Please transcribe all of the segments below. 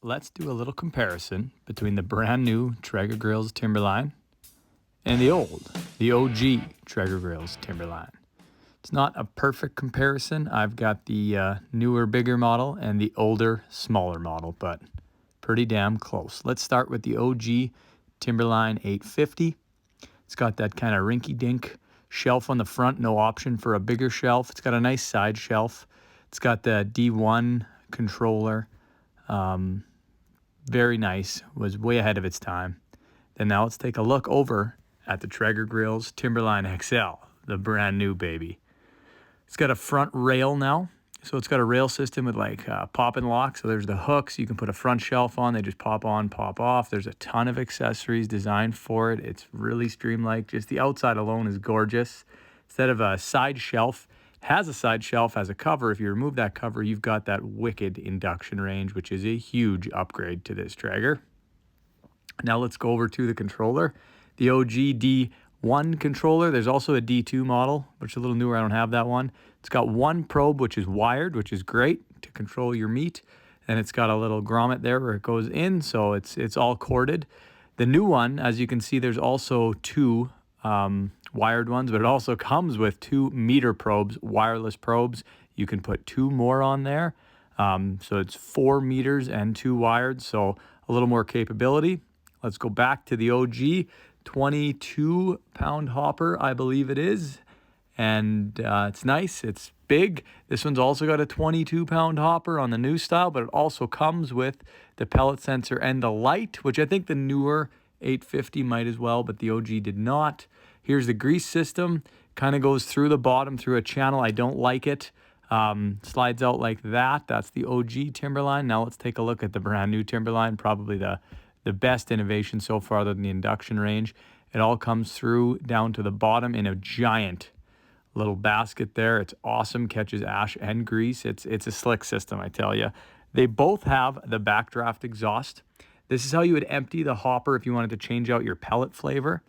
let's do a little comparison between the brand new Traeger grills Timberline and the OG Traeger grills Timberline. It's not a perfect comparison. I've got the newer, bigger model and the older, smaller model, but pretty damn close. Let's start with the OG Timberline 850. It's got that kind of rinky-dink shelf on the front, no option for a bigger shelf. It's got a nice side shelf. It's got the D1 controller. Very nice, was way ahead of its time. Then now let's take a look over at the Traeger grills Timberline XL, the brand new baby. It's got a front rail now. So it's got a rail system with like pop and lock. So there's the hooks. You can put a front shelf on. They just pop on, pop off. There's a ton of accessories designed for it. It's really stream-like. Just the outside alone is gorgeous. Instead of a side shelf, it has a side shelf as a cover. If you remove that cover, you've got that wicked induction range, which is a huge upgrade to this Traeger. Now let's go over to the controller. The OG D1 controller. There's also a D2 model, which is a little newer. I don't have that one. It's got one probe, which is wired, which is great to control your meat. And it's got a little grommet there where it goes in, so it's all corded. The new one, as you can see, there's also two wired ones, but it also comes with 2 meter probes, wireless probes. You can put 2 more on there. So it's 4 meters and 2 wired, so a little more capability. Let's go back to the OG 22-pound hopper, I believe it is. And it's nice, it's big. This one's also got a 22-pound hopper on the new style, but it also comes with the pellet sensor and the light, which I think the newer 850 might as well, but the OG did not. Here's the grease system. Kind of goes through the bottom through a channel. I don't like it. Slides out like that. That's the OG Timberline. Now let's take a look at the brand new Timberline, probably the best innovation so far other than the induction range. It all comes through down to the bottom in a giant little basket there. It's awesome, catches ash and grease. It's a slick system, I tell you. They both have the backdraft exhaust. This is how you would empty the hopper if you wanted to change out your pellet flavor.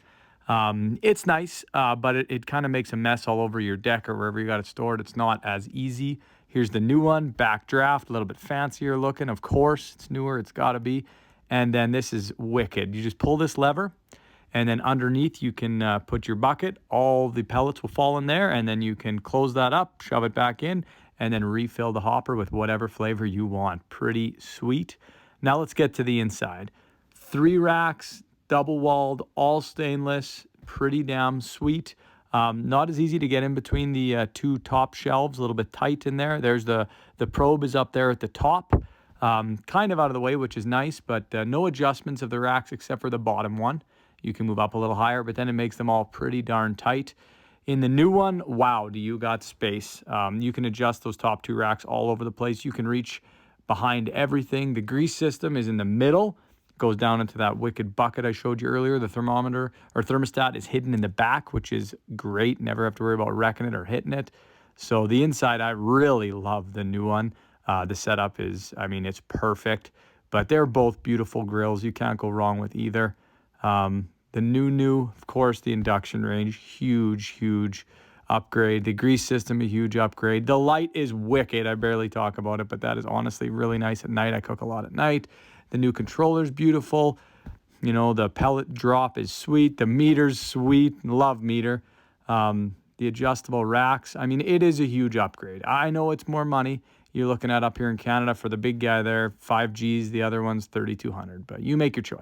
It's nice, but it kind of makes a mess all over your deck or wherever you got it stored. It's not as easy. Here's the new one, backdraft, a little bit fancier looking. Of course, it's newer, it's got to be. And then this is wicked. You just pull this lever, and then underneath you can put your bucket. All the pellets will fall in there, and then you can close that up, shove it back in, and then refill the hopper with whatever flavor you want. Pretty sweet. Now let's get to the inside. 3 racks, double-walled, all stainless, pretty damn sweet. Not as easy to get in between the 2 top shelves, a little bit tight in there. There's the probe is up there at the top. Kind of out of the way, which is nice, but no adjustments of the racks except for the bottom one. You can move up a little higher, but then it makes them all pretty darn tight. In the new one, wow, do you got space. You can adjust those top 2 racks all over the place. You can reach behind everything. The grease system is in the middle. Goes down into that wicked bucket I showed you earlier. The thermostat is hidden in the back, which is great. Never have to worry about wrecking it or hitting it. So the inside, I really love the new one. The setup is, I mean, it's perfect, but they're both beautiful grills. You can't go wrong with either. The new, of course, the induction range, huge upgrade. The grease system, a huge upgrade. The light is wicked. I barely talk about it, but that is honestly really nice at night. I cook a lot at night. The new controller's beautiful. You know, the pellet drop is sweet. The meter's sweet. Love meter. The adjustable racks. I mean, it is a huge upgrade. I know it's more money. You're looking at up here in Canada for the big guy there, 5Gs. The other one's $3,200, but you make your choice.